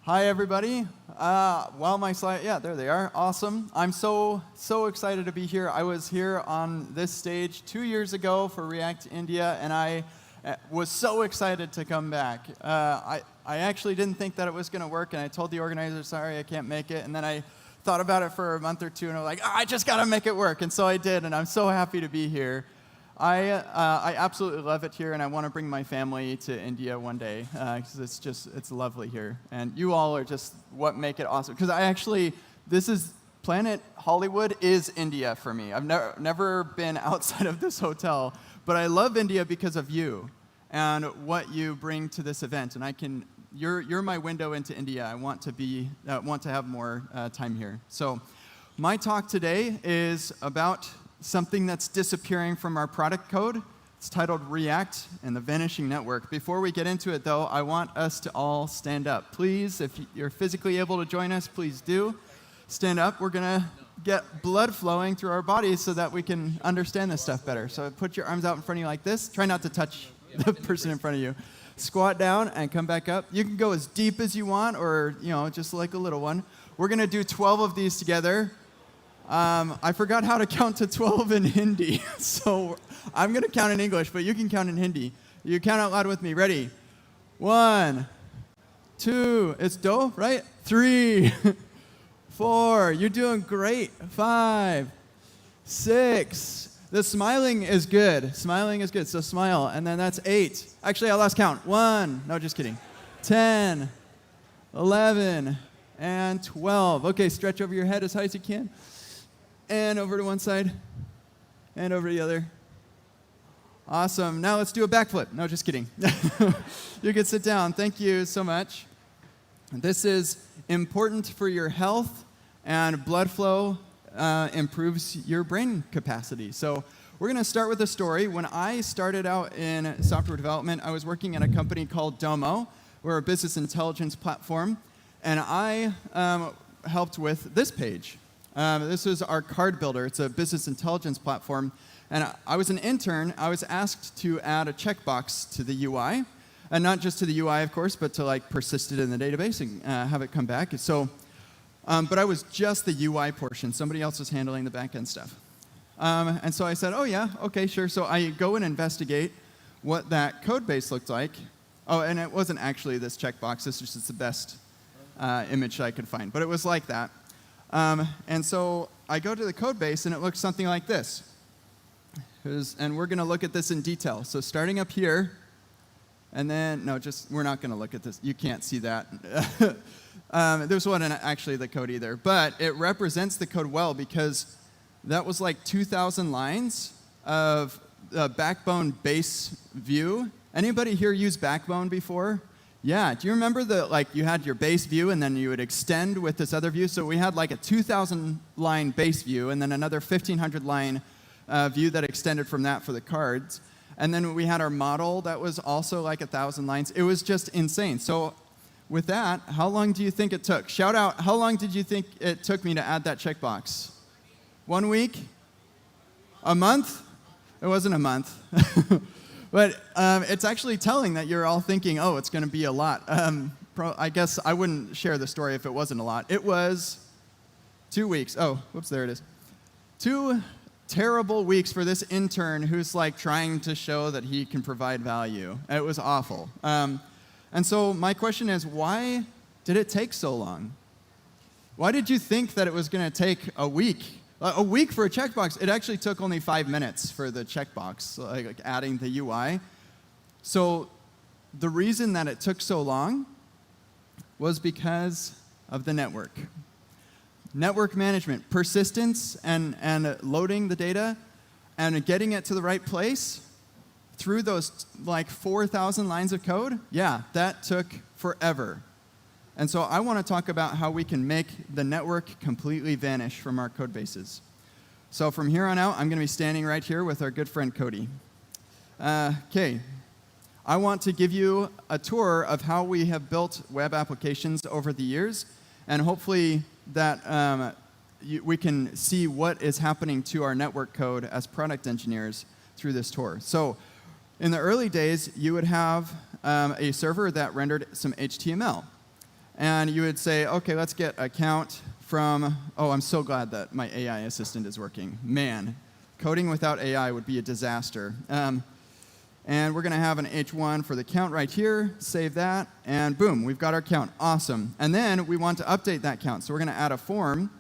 Hi, everybody. Well, my slide, yeah, there they are. Awesome. I'm so excited to be here. I was here on this stage 2 years ago for React India, and I was so excited to come back. I actually didn't think that it was going to work, and I told the organizer, sorry, I can't make it. And then I thought about it for a month or two, and I was like, I just got to make it work. And so I did, and I'm so happy to be here. I absolutely love it here, and I want to bring my family to India one day, because it's lovely here. And you all are just what make it awesome. Because Planet Hollywood is India for me. I've never been outside of this hotel, but I love India because of you and what you bring to this event. And you're my window into India. I want to have more time here. So my talk today is about something that's disappearing from our product code. It's titled React and the Vanishing Network. Before we get into it, though, I want us to all stand up. Please, if you're physically able to join us, please do. Stand up. We're going to get blood flowing through our bodies so that we can understand this stuff better. So put your arms out in front of you like this. Try not to touch the person in front of you. Squat down and come back up. You can go as deep as you want, or just like a little one. We're going to do 12 of these together. I forgot how to count to 12 in Hindi, so I'm going to count in English, but you can count in Hindi. You count out loud with me. Ready? 1, 2, it's do, right? 3, 4, you're doing great. 5, 6. The smiling is good. Smiling is good, so smile. And then that's 8. Actually, I lost count. 1, no, just kidding. 10, 11, and 12. Okay, stretch over your head as high as you can. And over to one side, and over to the other. Awesome. Now let's do a backflip. No, just kidding. You can sit down. Thank you so much. This is important for your health, and blood flow improves your brain capacity. So we're going to start with a story. When I started out in software development, I was working at a company called Domo. We're a business intelligence platform, and I helped with this page. This is our card builder. It's a business intelligence platform. And I was an intern. I was asked to add a checkbox to the UI. And not just to the UI, of course, but to persist it in the database and have it come back. So, but I was just the UI portion. Somebody else was handling the back-end stuff. And so I said, oh, yeah, OK, sure. So I go and investigate what that code base looked like. Oh, and it wasn't actually this checkbox. This was just the best image I could find. But it was like that. And so I go to the code base, and it looks something like this. And we're going to look at this in detail. So starting up here, and then, we're not going to look at this. You can't see that. There's wasn't actually the code either. But it represents the code well, because that was like 2,000 lines of Backbone base view. Anybody here use Backbone before? Yeah, do you remember you had your base view, and then you would extend with this other view? So we had like a 2,000-line base view, and then another 1,500-line view that extended from that for the cards. And then we had our model that was also like 1,000 lines. It was just insane. So with that, how long do you think it took? Shout out, how long did you think it took me to add that checkbox? 1 week? A month? It wasn't a month. But it's actually telling that you're all thinking, oh, it's going to be a lot. I guess I wouldn't share the story if it wasn't a lot. It was 2 weeks. Oh, whoops, there it is. 2 terrible weeks for this intern who's trying to show that he can provide value. It was awful. And so my question is, why did it take so long? Why did you think that it was going to take a week? A week for a checkbox. It actually took only 5 minutes for the checkbox, like adding the UI. So the reason that it took so long was because of the network. Network management, persistence, and loading the data, and getting it to the right place through those 4,000 lines of code. Yeah, that took forever. And so I want to talk about how we can make the network completely vanish from our code bases. So from here on out, I'm going to be standing right here with our good friend Cody. OK. I want to give you a tour of how we have built web applications over the years, and hopefully that we can see what is happening to our network code as product engineers through this tour. So in the early days, you would have a server that rendered some HTML. And you would say, OK, let's get a count from, oh, I'm so glad that my AI assistant is working. Man, coding without AI would be a disaster. And we're going to have an h1 for the count right here. Save that. And boom, we've got our count. Awesome. And then we want to update that count. So we're going to add a form.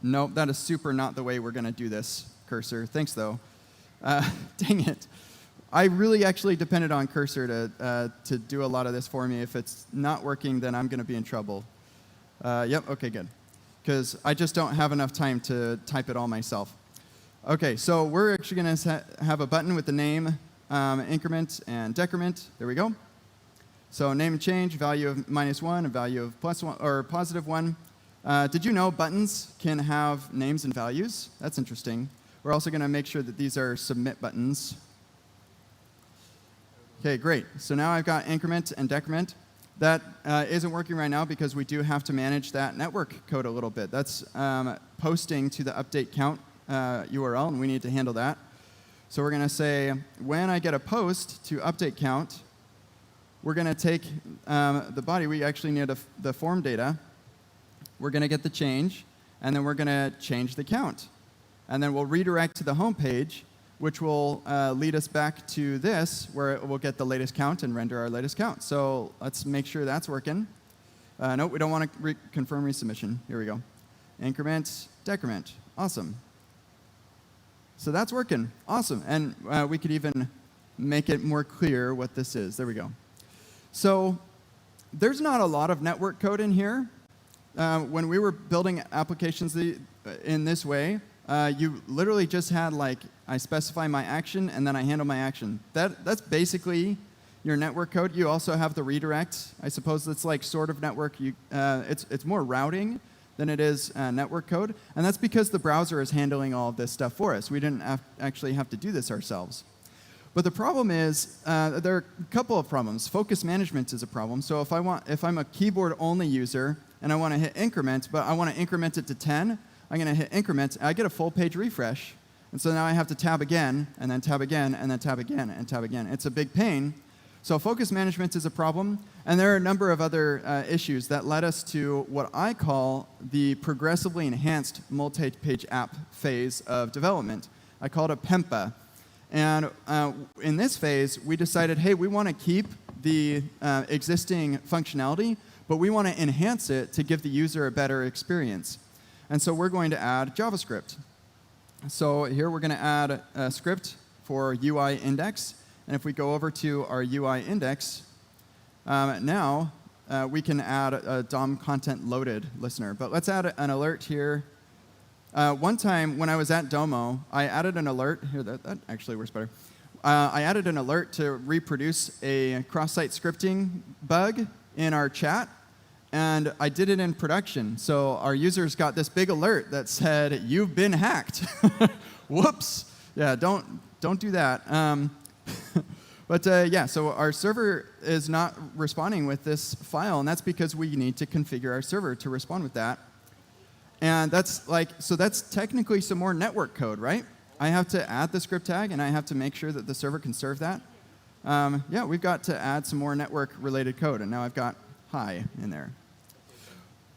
Nope, that is super not the way we're going to do this, Cursor. Thanks, though. Dang it. I really actually depended on Cursor to do a lot of this for me. If it's not working, then I'm going to be in trouble. Yep, OK, good. Because I just don't have enough time to type it all myself. OK, so we're actually going to have a button with the name, increment, and decrement. There we go. So name and change, value of -1, and value of +1 or +1. Did you know buttons can have names and values? That's interesting. We're also going to make sure that these are submit buttons. OK, great. So now I've got increment and decrement. That isn't working right now because we do have to manage that network code a little bit. That's posting to the update count URL, and we need to handle that. So we're going to say, when I get a post to update count, we're going to take the body. We actually need the form data. We're going to get the change, and then we're going to change the count. And then we'll redirect to the home page, which will lead us back to this, where it will get the latest count and render our latest count. So let's make sure that's working. Nope, we don't want to confirm resubmission. Here we go. Increment, decrement. Awesome. So that's working. Awesome. And we could even make it more clear what this is. There we go. So there's not a lot of network code in here. When we were building applications in this way, you literally just had, like, I specify my action, and then I handle my action. That's basically your network code. You also have the redirect. I suppose that's like sort of network. It's more routing than it is network code. And that's because the browser is handling all of this stuff for us. We didn't actually have to do this ourselves. But the problem is, there are a couple of problems. Focus management is a problem. So if I'm a keyboard-only user, and I want to hit increment, but I want to increment it to 10, I'm going to hit increment. I get a full page refresh. And so now I have to tab again, and then tab again, and then tab again, and tab again. It's a big pain. So focus management is a problem. And there are a number of other issues that led us to what I call the progressively enhanced multi-page app phase of development. I call it a PEMPA. And in this phase, we decided, hey, we want to keep the existing functionality, but we want to enhance it to give the user a better experience. And so we're going to add JavaScript. So here we're going to add a script for UI index. And if we go over to our UI index, now we can add a DOM content loaded listener. But let's add an alert here. One time when I was at Domo, I added an alert. Here, that actually works better. I added an alert to reproduce a cross-site scripting bug in our chat. And I did it in production. So our users got this big alert that said, "You've been hacked." Whoops. Yeah, don't do that. But yeah, so our server is not responding with this file, and that's because we need to configure our server to respond with that. And that's technically some more network code, right? I have to add the script tag, and I have to make sure that the server can serve that. Yeah, we've got to add some more network-related code, and now I've got hi in there.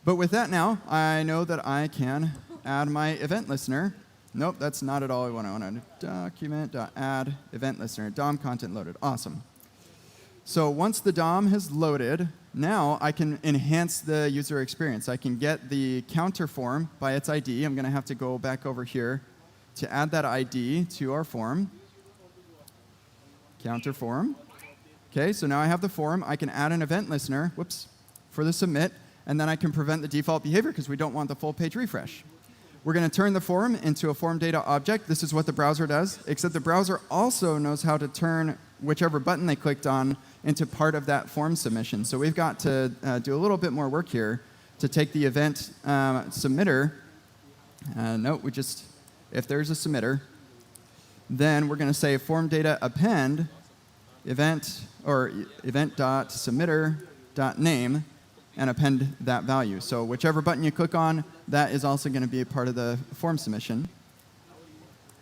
But with that now, I know that I can add my event listener. Nope, that's not at all I want. I want to document.add event listener, DOM content loaded. Awesome. So once the DOM has loaded, now I can enhance the user experience. I can get the counter form by its ID. I'm going to have to go back over here to add that ID to our form. Counter form. OK, so now I have the form. I can add an event listener, whoops, for the submit. And then I can prevent the default behavior because we don't want the full page refresh. We're going to turn the form into a form data object. This is what the browser does, except the browser also knows how to turn whichever button they clicked on into part of that form submission. So we've got to do a little bit more work here to take the event submitter. No, if there's a submitter, then we're going to say form data append event or event.submitter.name and append that value. So whichever button you click on, that is also going to be a part of the form submission.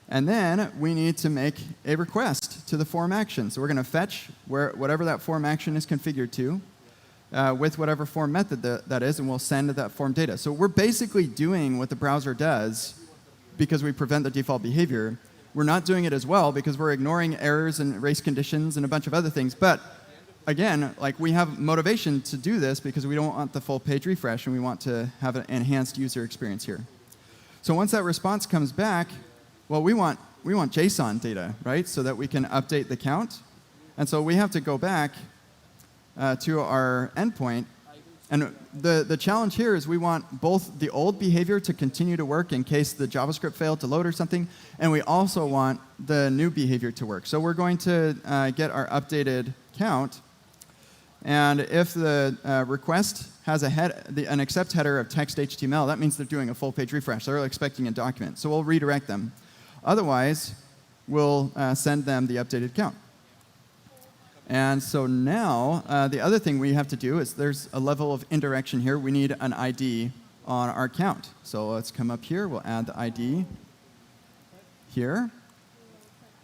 And then we need to make a request to the form action. So we're going to fetch whatever that form action is configured to. with whatever form method that is, and we'll send that form data. So we're basically doing what the browser does because we prevent the default behavior. We're not doing it as well because we're ignoring errors and race conditions and a bunch of other things. But again, like, we have motivation to do this because we don't want the full page refresh, and we want to have an enhanced user experience here. So once that response comes back, well, we want JSON data, right, so that we can update the count. And so we have to go back to our endpoint. And the challenge here is we want both the old behavior to continue to work in case the JavaScript failed to load or something, and we also want the new behavior to work. So we're going to get our updated count. And if the request has an accept header of text HTML, that means they're doing a full page refresh. They're expecting a document. So we'll redirect them. Otherwise, we'll send them the updated count. And so now, the other thing we have to do is there's a level of indirection here. We need an ID on our count. So let's come up here. We'll add the ID here.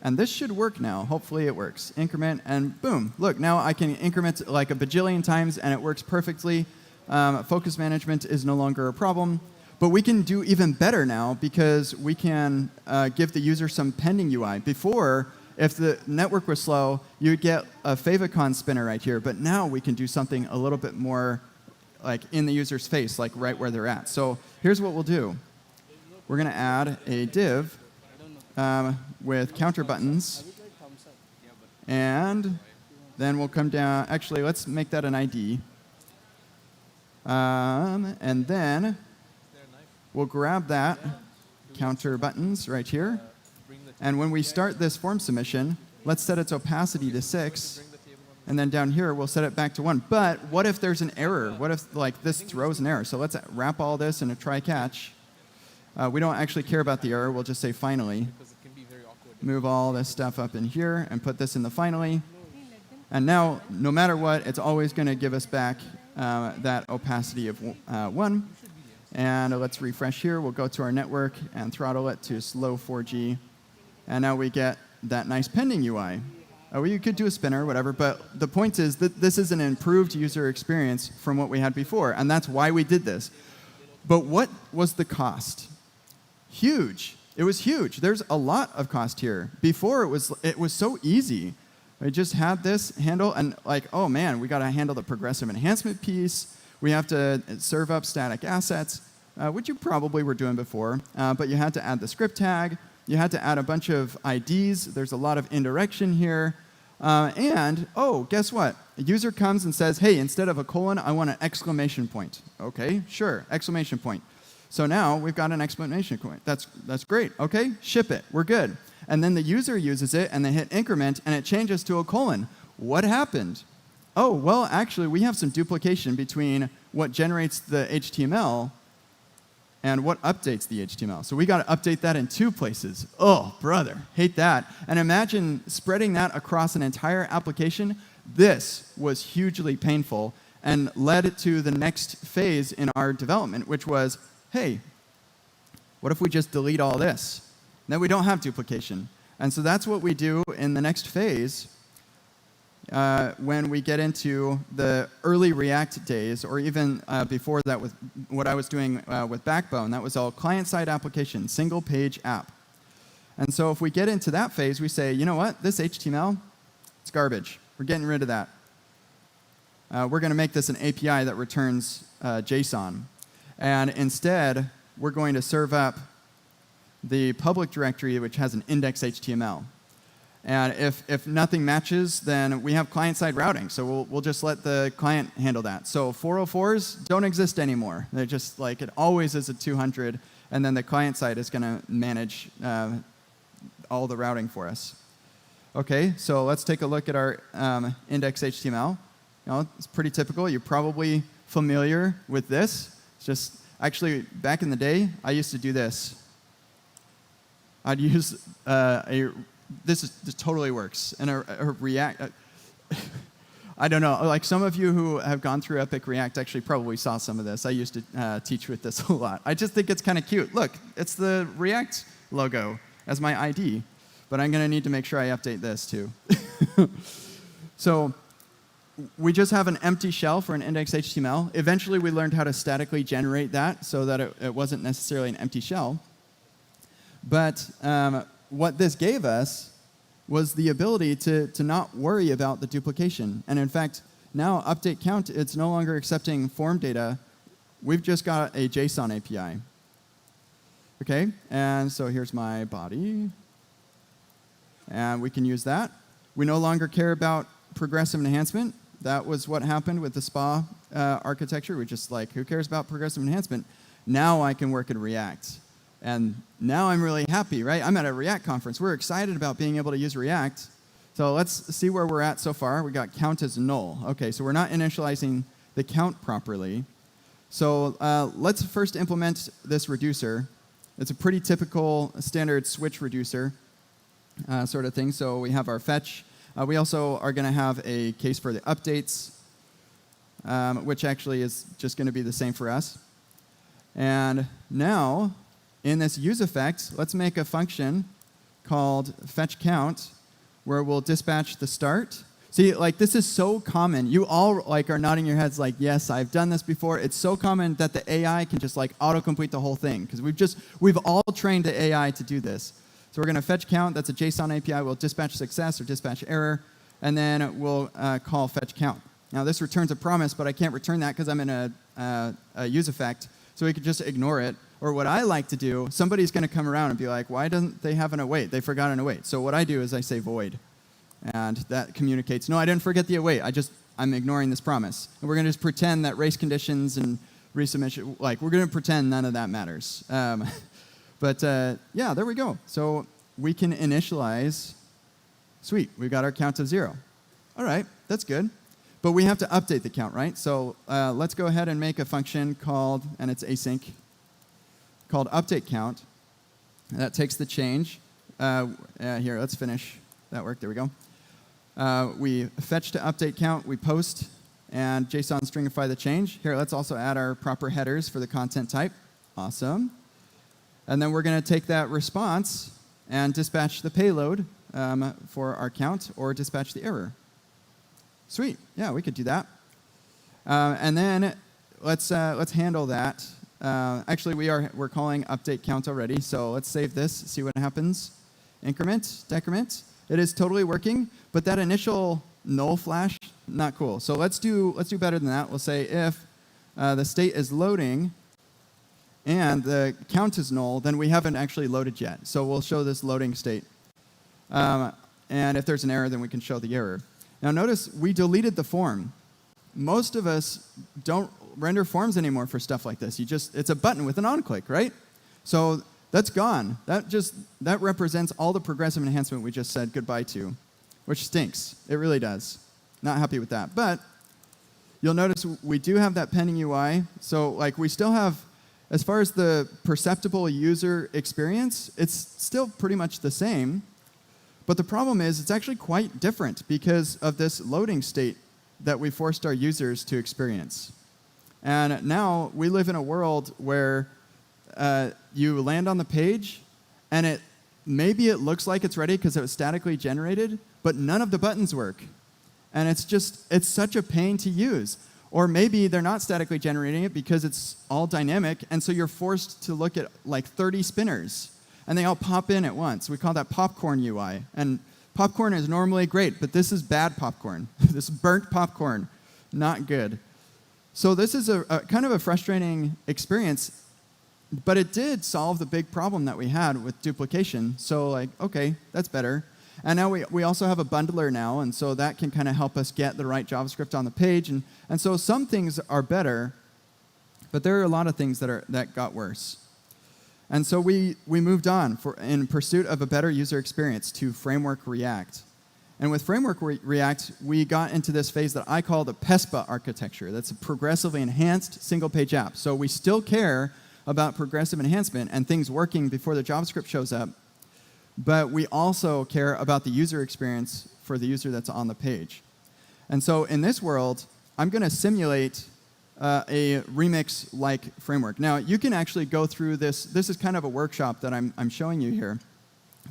And this should work now. Hopefully it works. Increment, and boom. Look, now I can increment like a bajillion times, and it works perfectly. Focus management is no longer a problem. But we can do even better now because we can give the user some pending UI. Before, if the network was slow, you'd get a favicon spinner right here. But now we can do something a little bit more like in the user's face, like right where they're at. So here's what we'll do. We're going to add a div with counter buttons. And then we'll come down. Actually, let's make that an ID. And then we'll grab that counter buttons right here. And when we start this form submission, let's set its opacity to 6. And then down here, we'll set it back to 1. But what if there's an error? What if like this throws an error? So let's wrap all this in a try-catch. We don't actually care about the error. We'll just say finally. Move all this stuff up in here and put this in the finally. And now, no matter what, it's always going to give us back that opacity of 1. And let's refresh here. We'll go to our network and throttle it to slow 4G. And now we get that nice pending UI. Well, you could do a spinner, whatever, but the point is that this is an improved user experience from what we had before, and that's why we did this. But what was the cost? Huge. It was huge. There's a lot of cost here. Before, it was so easy. We just had this handle, and like, oh man, we got to handle the progressive enhancement piece. We have to serve up static assets, which you probably were doing before, but you had to add the script tag. You had to add a bunch of IDs. There's a lot of indirection here. And, oh, guess what? A user comes and says, hey, instead of a colon, I want an exclamation point. OK, sure, exclamation point. So now we've got an exclamation point. That's great. OK, ship it. We're good. And then the user uses it, and they hit increment, and it changes to a colon. What happened? Oh, well, actually, we have some duplication between what generates the HTML and what updates the HTML. So we got to update that in 2 places. Oh, brother, hate that. And imagine spreading that across an entire application. This was hugely painful and led to the next phase in our development, which was, hey, what if we just delete all this? Then we don't have duplication. And so that's what we do in the next phase when we get into the early React days, or even before that with what I was doing with Backbone. That was all client-side application, single-page app. And so if we get into that phase, we say, you know what? This HTML, it's garbage. We're getting rid of that. We're going to make this an API that returns JSON. And instead, we're going to serve up the public directory, which has an index.html. And if nothing matches, then we have client-side routing. So we'll just let the client handle that. So 404s don't exist anymore. They're just like, it always is a 200. And then the client side is going to manage all the routing for us. OK, so let's take a look at our index.html. You know, it's pretty typical. You're probably familiar with this. It's just, actually, back in the day, I used to do this. I'd use this totally works. And a React, I don't know. Like some of you who have gone through EpicReact actually probably saw some of this. I used to teach with this a lot. I just think it's kind of cute. Look, it's the React logo as my ID. But I'm going to need to make sure I update this too. So we just have an empty shell for an index.html. Eventually, we learned how to statically generate that so that it wasn't necessarily an empty shell. But what this gave us was the ability to not worry about the duplication. And in fact, now update count, it's no longer accepting form data. We've just got a JSON API. OK, and so here's my body. And we can use that. We no longer care about progressive enhancement. That was what happened with the SPA architecture. We're just like, who cares about progressive enhancement? Now I can work in React. And now I'm really happy, right? I'm at a React conference. We're excited about being able to use React. So let's see where we're at so far. We got count as null. OK, so we're not initializing the count properly. So let's first implement this reducer. It's a pretty typical standard switch reducer sort of thing. So we have our fetch. We also are going to have a case for the updates, which actually is just going to be the same for us. And now, in this use effect, let's make a function called fetchCount, where we'll dispatch the start. See, like this is so common. You all like are nodding your heads like, yes, I've done this before. It's so common that the AI can just like autocomplete the whole thing because we've all trained the AI to do this. So we're going to fetch count. That's a JSON API. We'll dispatch success or dispatch error, and then we'll call fetch count. Now this returns a promise, but I can't return that because I'm in a use effect. So we could just ignore it. Or what I like to do, somebody's going to come around and be like, why doesn't they have an await? They forgot an await. So what I do is I say void. And that communicates, no, I didn't forget the await. I'm ignoring this promise. And we're going to just pretend that race conditions and resubmission, like we're going to pretend none of that matters. But yeah, there we go. So we can initialize. Sweet, we've got our count of 0. All right, that's good. But we have to update the count, right? So let's go ahead and make a function called, and it's async, called update count. That takes the change. Here, let's finish that work. There we go. We fetch to update count. We post and JSON stringify the change. Here, let's also add our proper headers for the content type. Awesome. And then we're going to take that response and dispatch the payload for our count or dispatch the error. Sweet. Yeah, we could do that. And then let's handle that. Actually, we're calling update count already. So let's save this, see what happens. Increment, decrement. It is totally working, but that initial null flash, not cool. So let's do better than that. We'll say if the state is loading and the count is null, then we haven't actually loaded yet. So we'll show this loading state. And if there's an error, then we can show the error. Now notice we deleted the form. Most of us don't render forms anymore for stuff like this. It's a button with an on-click, right? So that's gone. That represents all the progressive enhancement we just said goodbye to, which stinks. It really does. Not happy with that. But you'll notice we do have that pending UI. So like we still have, as far as the perceptible user experience, it's still pretty much the same. But the problem is it's actually quite different because of this loading state that we forced our users to experience. And now we live in a world where you land on the page, and maybe it looks like it's ready because it was statically generated, but none of the buttons work. And it's such a pain to use. Or maybe they're not statically generating it because it's all dynamic, and so you're forced to look at like 30 spinners, and they all pop in at once. We call that popcorn UI. And popcorn is normally great, but this is bad popcorn. This is burnt popcorn, not good. So this is a kind of a frustrating experience, but it did solve the big problem that we had with duplication. So like, OK, that's better. And now we also have a bundler now, and so that can kind of help us get the right JavaScript on the page. And so some things are better, but there are a lot of things that got worse. And so we moved on in pursuit of a better user experience to Framework React. And with Framework React, we got into this phase that I call the PESPA architecture. That's a progressively enhanced single-page app. So we still care about progressive enhancement and things working before the JavaScript shows up, but we also care about the user experience for the user that's on the page. And so in this world, I'm going to simulate a remix-like framework. Now, you can actually go through this. This is kind of a workshop that I'm showing you here.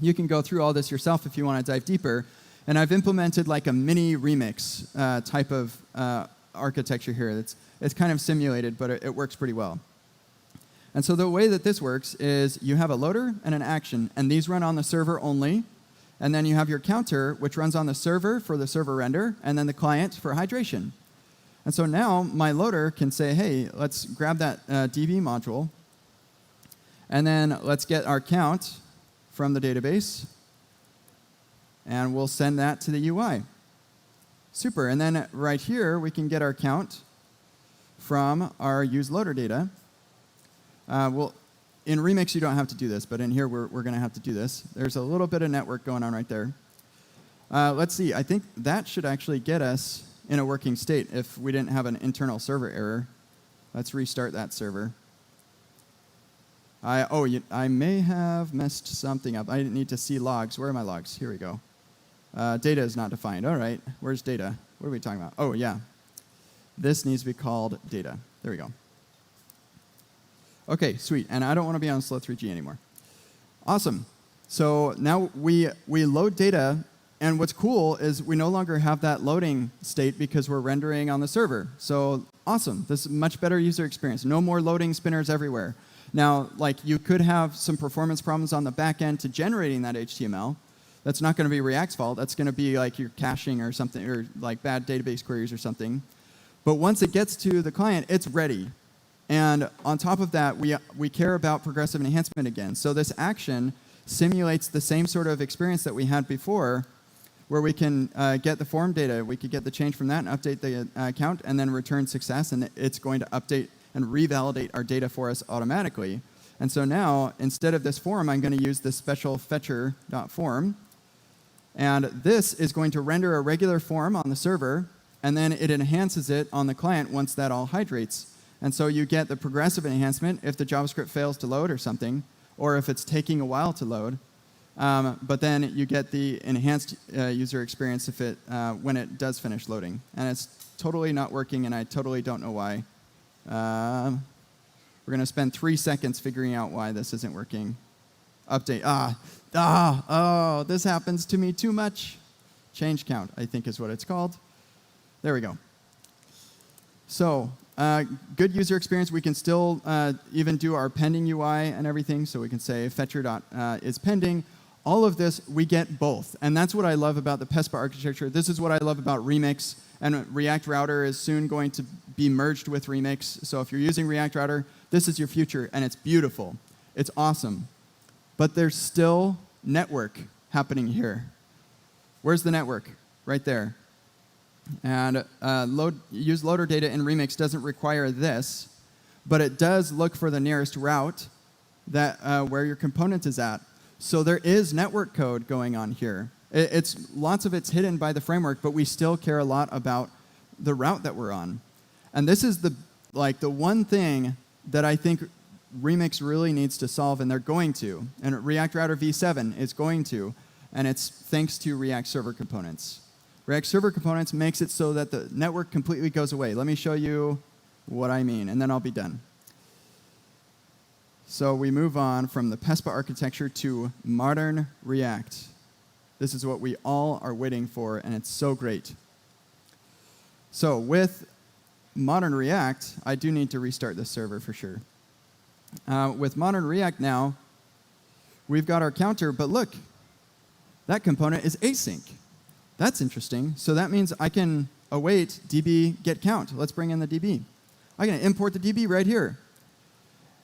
You can go through all this yourself if you want to dive deeper. And I've implemented like a mini remix type of architecture here. It's kind of simulated, but it works pretty well. And so the way that this works is you have a loader and an action, and these run on the server only. And then you have your counter, which runs on the server for the server render, and then the client for hydration. And so now my loader can say, hey, let's grab that DB module, and then let's get our count from the database, and we'll send that to the UI. Super. And then right here, we can get our count from our use loader data. Well, in Remix, you don't have to do this, but in here, we're going to have to do this. There's a little bit of network going on right there. Let's see. I think that should actually get us in a working state if we didn't have an internal server error. Let's restart that server. I may have messed something up. I need to see logs. Where are my logs? Here we go. Data is not defined. All right. Where's data? What are we talking about? Oh, yeah. This needs to be called data. There we go. OK, sweet. And I don't want to be on slow3g anymore. Awesome. So now we load data. And what's cool is we no longer have that loading state because we're rendering on the server. So awesome. This is a much better user experience. No more loading spinners everywhere. Now, like you could have some performance problems on the back end to generating that HTML. That's not going to be React's fault. That's going to be like your caching or something, or like bad database queries or something. But once it gets to the client, it's ready. And on top of that, we care about progressive enhancement again. So this action simulates the same sort of experience that we had before, where we can get the form data. We could get the change from that and update the account, and then return success. And it's going to update and revalidate our data for us automatically. And so now, instead of this form, I'm going to use this special fetcher.form. And this is going to render a regular form on the server, and then it enhances it on the client once that all hydrates. And so you get the progressive enhancement if the JavaScript fails to load or something, or if it's taking a while to load. But then you get the enhanced user experience if when it does finish loading. And it's totally not working, and I totally don't know why. We're going to spend 3 seconds figuring out why this isn't working. Update. Oh, this happens to me too much. Change count, I think is what it's called. There we go. So good user experience. We can still even do our pending UI and everything. So we can say fetcher.is pending. All of this, we get both. And that's what I love about the PESPA architecture. This is what I love about Remix. And React Router is soon going to be merged with Remix. So if you're using React Router, this is your future. And it's beautiful. It's awesome. But there's still network happening here. Where's the network? Right there. And use loader data in Remix doesn't require this, but it does look for the nearest route that where your component is at. So there is network code going on here. Lots of it's hidden by the framework, but we still care a lot about the route that we're on. And this is the one thing that I think Remix really needs to solve, and they're going to. And React Router v7 is going to, and it's thanks to React Server Components. React Server Components makes it so that the network completely goes away. Let me show you what I mean, and then I'll be done. So we move on from the PESPA architecture to modern React. This is what we all are waiting for, and it's so great. So with modern React, I do need to restart this server for sure. With modern React now, we've got our counter, but look, that component is async. That's interesting. So that means I can await db get count. Let's bring in the db. I can import the db right here.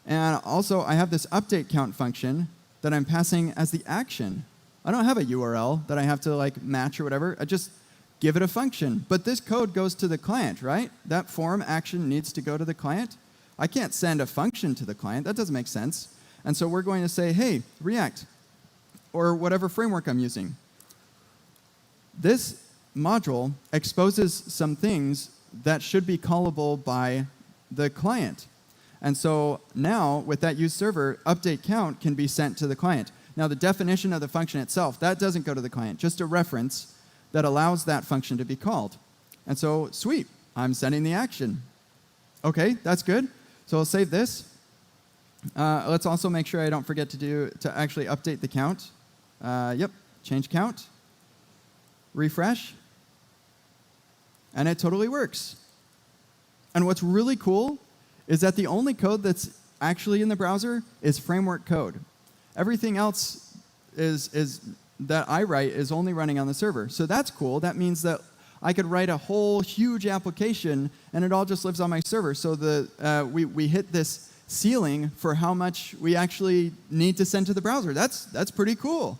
And also, I have this update count function that I'm passing as the action. I don't have a URL that I have to match or whatever. I just give it a function. But this code goes to the client, right? That form action needs to go to the client. I can't send a function to the client. That doesn't make sense. And so we're going to say, hey, React, or whatever framework I'm using. This module exposes some things that should be callable by the client. And so now, with that use server, update count can be sent to the client. Now, the definition of the function itself, that doesn't go to the client, just a reference that allows that function to be called. And so, sweet, I'm sending the action. OK, that's good. So I'll save this. Let's also make sure I don't forget to actually update the count. Yep, change count. refresh, and it totally works. And what's really cool is that the only code that's actually in the browser is framework code. Everything else is that I write is only running on the server. So that's cool. That means that I could write a whole huge application, and it all just lives on my server. So we hit this ceiling for how much we actually need to send to the browser. That's pretty cool.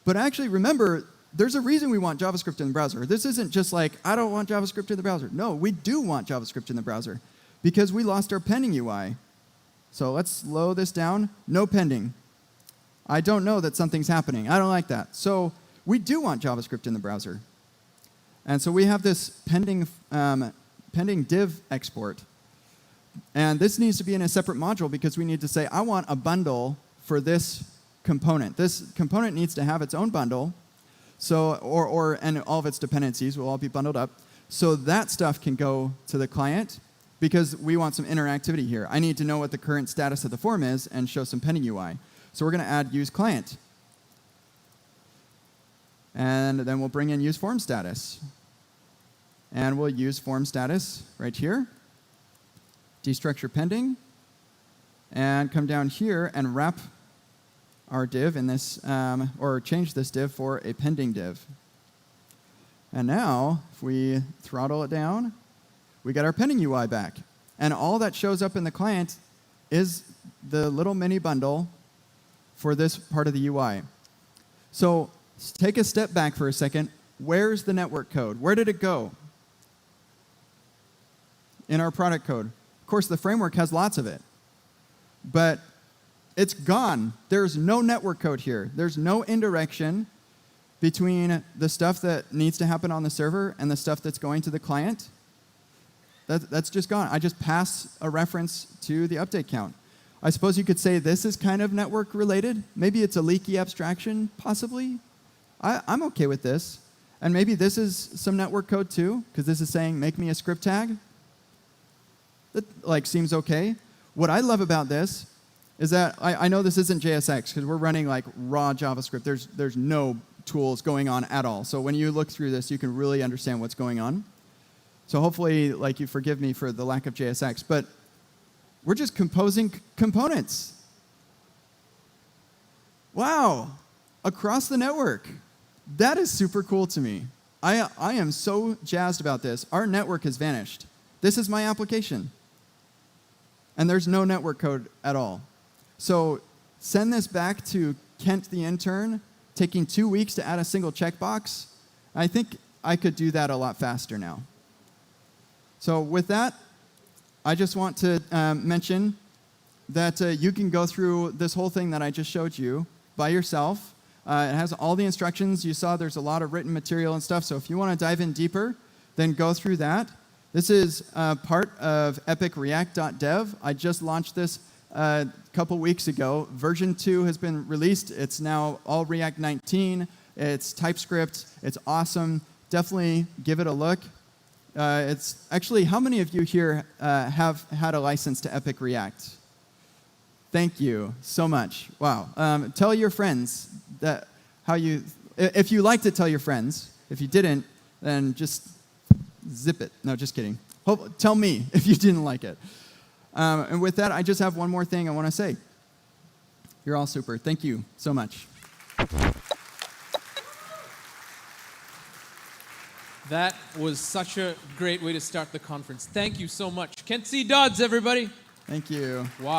But actually, remember, there's a reason we want JavaScript in the browser. This isn't just like, I don't want JavaScript in the browser. No, we do want JavaScript in the browser because we lost our pending UI. So let's slow this down. No pending. I don't know that something's happening. I don't like that. So we do want JavaScript in the browser. And so we have this pending div export. And this needs to be in a separate module because we need to say, I want a bundle for this component. This component needs to have its own bundle. So, and all of its dependencies will all be bundled up. So that stuff can go to the client because we want some interactivity here. I need to know what the current status of the form is and show some pending UI. So we're going to add use client. And then we'll bring in use form status. And we'll use form status right here. Destructure pending. And come down here and wrap our div in this, or change this div for a pending div. And now, if we throttle it down, we get our pending UI back. And all that shows up in the client is the little mini bundle for this part of the UI. So take a step back for a second. Where's the network code? Where did it go? In our product code. Of course, the framework has lots of it. But it's gone. There's no network code here. There's no indirection between the stuff that needs to happen on the server and the stuff that's going to the client. That's just gone. I just pass a reference to the update count. I suppose you could say this is kind of network related. Maybe it's a leaky abstraction, possibly. I'm OK with this. And maybe this is some network code too, because this is saying make me a script tag. That seems OK. What I love about this is that I know this isn't JSX because we're running like raw JavaScript. There's no tools going on at all. So when you look through this, you can really understand what's going on. So hopefully, you forgive me for the lack of JSX. But we're just composing components. Wow, across the network. That is super cool to me. I am so jazzed about this. Our network has vanished. This is my application. And there's no network code at all. So send this back to Kent the intern, taking 2 weeks to add a single checkbox. I think I could do that a lot faster now. So with that, I just want to mention that you can go through this whole thing that I just showed you by yourself. It has all the instructions. You saw there's a lot of written material and stuff. So if you want to dive in deeper, then go through that. This is part of EpicReact.Dev. I just launched this a couple weeks ago. Version 2 has been released. It's now all React 19. It's TypeScript. It's awesome. Definitely give it a look. It's actually, how many of you here have had a license to Epic React? Thank you so much. Wow. Tell your friends that if you liked it, tell your friends. If you didn't, then just zip it. No, just kidding. Tell me if you didn't like it. And with that, I just have one more thing I want to say. You're all super. Thank you so much. That was such a great way to start the conference. Thank you so much. Kent C. Dodds, everybody. Thank you. Wow.